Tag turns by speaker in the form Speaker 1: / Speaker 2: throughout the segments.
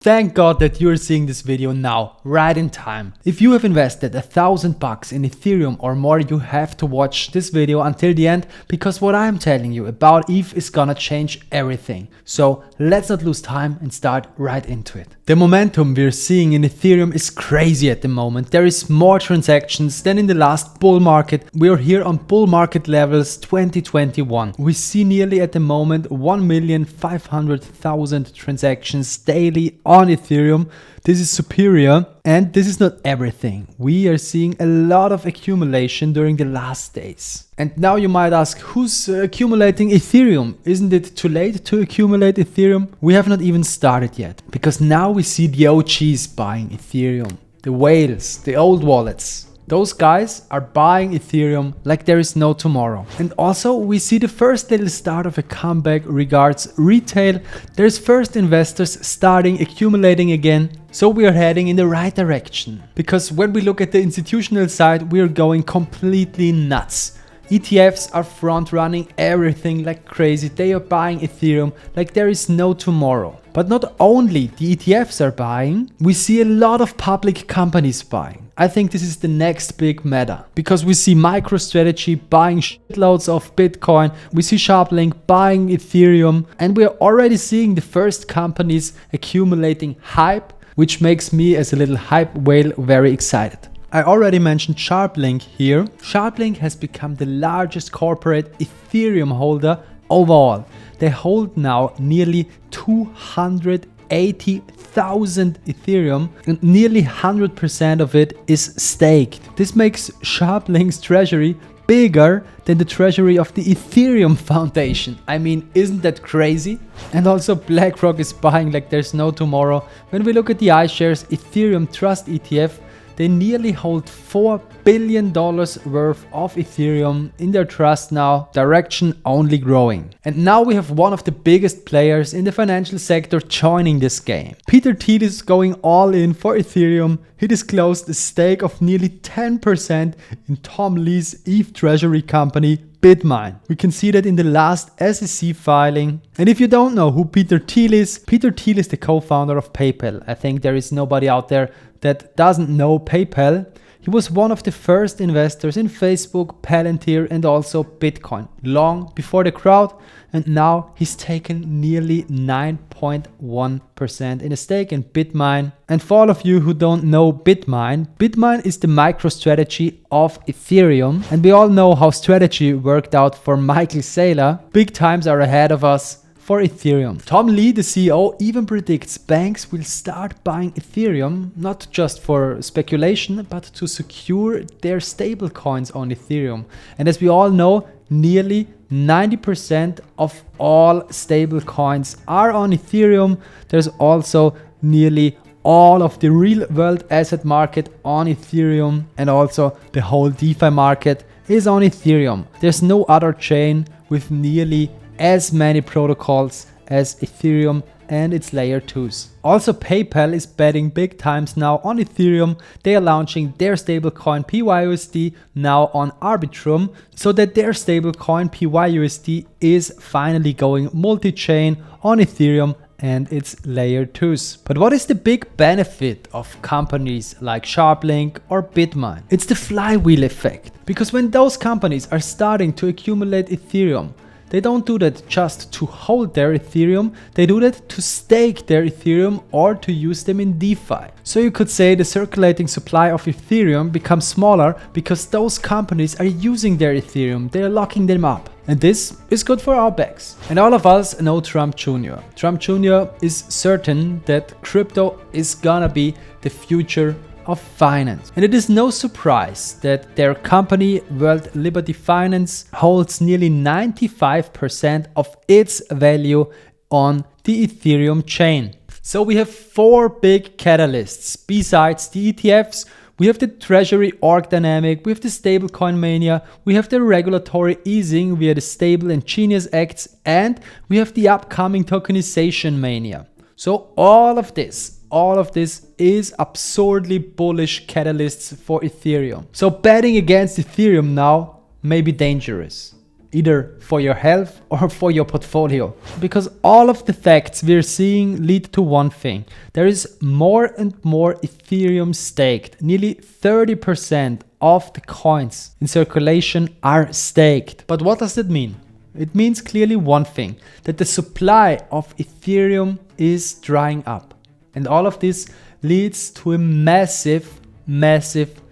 Speaker 1: Thank God that you're seeing this video now, right in time. If you have invested $1,000 in Ethereum or more, you have to watch this video until the end, because what I'm telling you about ETH is gonna change everything. So let's not lose time and start right into it. The momentum we're seeing in Ethereum is crazy at the moment. There is more transactions than in the last bull market. We are here on bull market levels 2021. We see nearly at the moment 1,500,000 transactions daily on Ethereum. This is superior, and this is not everything. We are seeing a lot of accumulation during the last days. And now you might ask, who's accumulating Ethereum? Isn't it too late to accumulate Ethereum? We have not even started yet, because now we see the OGs buying Ethereum. The whales, the old wallets. Those guys are buying Ethereum like there is no tomorrow. And also we see the first little start of a comeback regards retail. There's first investors starting accumulating again. So we are heading in the right direction. Because when we look at the institutional side, we are going completely nuts. ETFs are front running everything like crazy. They are buying Ethereum like there is no tomorrow. But not only the ETFs are buying, we see a lot of public companies buying. I think this is the next big meta, because we see MicroStrategy buying shitloads of Bitcoin, we see SharpLink buying Ethereum, and we are already seeing the first companies accumulating hype, which makes me as a little hype whale very excited. I already mentioned SharpLink here. SharpLink has become the largest corporate Ethereum holder overall. They hold now nearly 280,000 Ethereum, and nearly 100% of it is staked. This makes SharpLink's treasury bigger than the treasury of the Ethereum Foundation. I mean, isn't that crazy? And also BlackRock is buying like there's no tomorrow. When we look at the iShares Ethereum Trust ETF, they nearly hold $4 billion worth of Ethereum in their trust now, direction only growing. And now we have one of the biggest players in the financial sector joining this game. Peter Thiel is going all in for Ethereum. He disclosed a stake of nearly 10% in Tom Lee's ETH treasury company, Bitmine. We can see that in the last SEC filing. And if you don't know who Peter Thiel is the co-founder of PayPal. I think there is nobody out there that doesn't know PayPal. He was one of the first investors in Facebook, Palantir, and also Bitcoin, long before the crowd, and now he's taken nearly 9.1% in a stake in Bitmine. And for all of you who don't know Bitmine, Bitmine is the MicroStrategy of Ethereum, and we all know how strategy worked out for Michael Saylor. Big times are ahead of us for Ethereum. Tom Lee, the CEO, even predicts banks will start buying Ethereum, not just for speculation, but to secure their stablecoins on Ethereum. And as we all know, nearly 90% of all stablecoins are on Ethereum. There's also nearly all of the real world asset market on Ethereum, and also the whole DeFi market is on Ethereum. There's no other chain with nearly as many protocols as Ethereum and its layer 2s. Also, PayPal is betting big times now on Ethereum. They are launching their stablecoin PYUSD now on Arbitrum, so that their stablecoin PYUSD is finally going multi-chain on Ethereum and its layer 2s. But what is the big benefit of companies like SharpLink or Bitmine? It's the flywheel effect. Because when those companies are starting to accumulate Ethereum, they don't do that just to hold their Ethereum, they do that to stake their Ethereum or to use them in DeFi. So you could say the circulating supply of Ethereum becomes smaller because those companies are using their Ethereum, they are locking them up. And this is good for our backs. And all of us know Trump Jr. Trump Jr. is certain that crypto is gonna be the future of finance. And it is no surprise that their company, World Liberty Finance, holds nearly 95% of its value on the Ethereum chain. So we have four big catalysts. Besides the ETFs, we have the treasury org dynamic, we have the stablecoin mania, we have the regulatory easing via the Stable and Genius Acts, and we have the upcoming tokenization mania. So all of this is absurdly bullish catalysts for Ethereum. So betting against Ethereum now may be dangerous. either for your health or for your portfolio. Because all of the facts we're seeing lead to one thing. There is more and more Ethereum staked. Nearly 30% of the coins in circulation are staked. But what does that mean? It means clearly one thing, that the supply of Ethereum is drying up. And all of this leads to a massive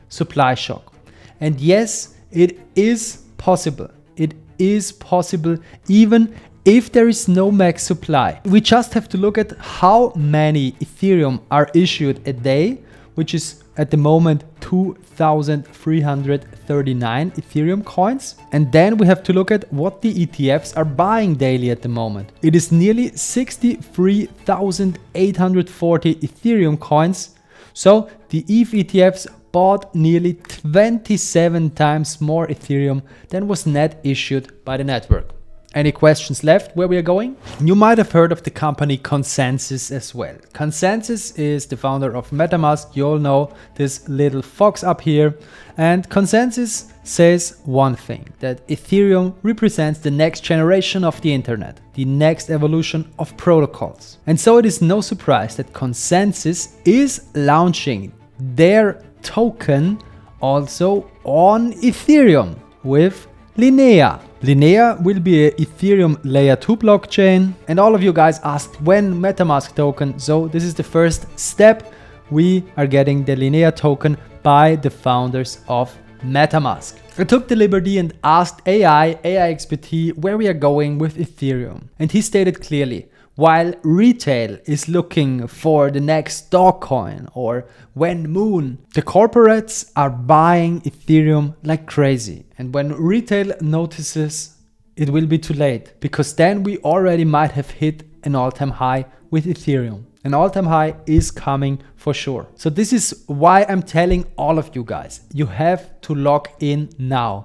Speaker 1: supply shock. And yes, it is possible. It is possible even if there is no max supply. We just have to look at how many Ethereum are issued a day, which is at the moment 2,339 Ethereum coins. And then we have to look at what the ETFs are buying daily at the moment. It is nearly 63,840 Ethereum coins. So the ETH ETFs bought nearly 27 times more Ethereum than was net issued by the network. Any questions left where we are going? You might have heard of the company Consensys as well. Consensys is the founder of MetaMask. You all know this little fox up here. And Consensys says one thing, that Ethereum represents the next generation of the internet, the next evolution of protocols. And so it is no surprise that Consensys is launching their token also on Ethereum with Linea. Linea will be a Ethereum layer 2 blockchain, and all of you guys asked when MetaMask token. So this is the first step. We are getting the Linea token by the founders of MetaMask. I took the liberty and asked AI XBT where we are going with Ethereum. And he stated clearly, while retail is looking for the next dog coin or when moon, the corporates are buying Ethereum like crazy. And when retail notices, it will be too late, because then we already might have hit an all-time high with Ethereum. An all-time high is coming for sure. So this is why I'm telling all of you guys, you have to lock in now.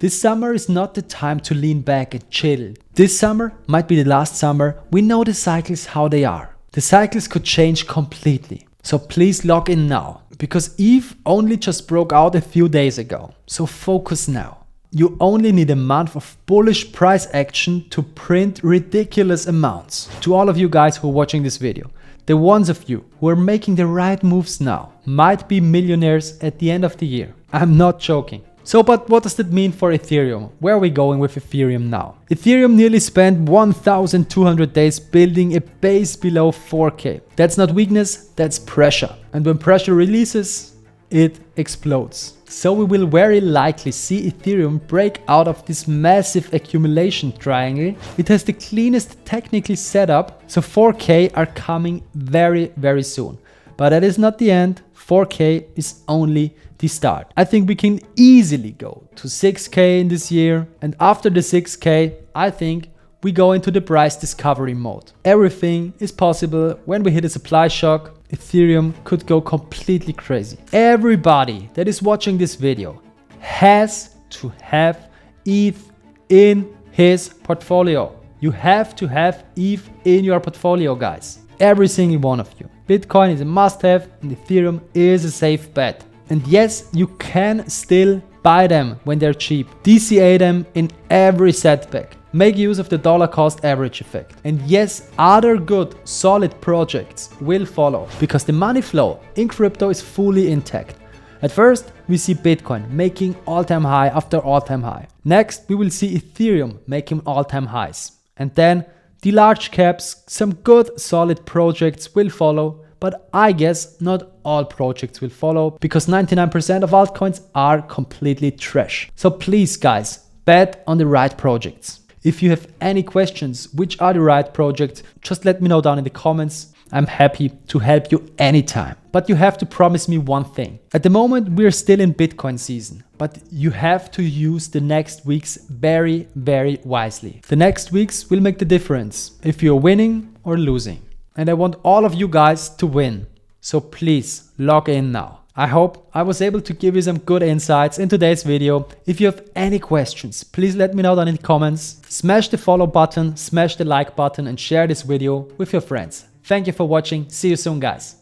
Speaker 1: This summer is not the time to lean back and chill. This summer might be the last summer. We know the cycles how they are. The cycles could change completely. So please lock in now, because ETH only just broke out a few days ago. So focus now. You only need a month of bullish price action to print ridiculous amounts. To all of you guys who are watching this video, the ones of you who are making the right moves now might be millionaires at the end of the year. I'm not joking. So, but what does that mean for Ethereum? Where are we going with Ethereum now? Ethereum nearly spent 1,200 days building a base below 4K. That's not weakness, that's pressure. And when pressure releases, it explodes. So we will very likely see Ethereum break out of this massive accumulation triangle. It has the cleanest technical setup, so 4K are coming very soon. But that is not the end. 4K is only the start. I think we can easily go to 6K in this year, and after the 6K, I think we go into the price discovery mode. Everything is possible. When we hit a supply shock, Ethereum could go completely crazy. Everybody that is watching this video has to have ETH in his portfolio. You have to have ETH in your portfolio, guys. Every single one of you. Bitcoin is a must-have and Ethereum is a safe bet. And yes, you can still buy them when they're cheap. DCA them in every setback. Make use of the dollar cost average effect. And yes, other good, solid projects will follow, because the money flow in crypto is fully intact. At first, we see Bitcoin making all-time high after all-time high. Next, we will see Ethereum making all-time highs. And then the large caps, some good, solid projects will follow. But I guess not all projects will follow, because 99% of altcoins are completely trash. So please guys, bet on the right projects. If you have any questions, which are the right projects, just let me know down in the comments. I'm happy to help you anytime. But you have to promise me one thing. At the moment, we're still in Bitcoin season, but you have to use the next weeks very wisely. The next weeks will make the difference if you're winning or losing. And I want all of you guys to win. So please log in now. I hope I was able to give you some good insights in today's video. If you have any questions, please let me know down in the comments. Smash the follow button, smash the like button, and share this video with your friends. Thank you for watching. See you soon, guys.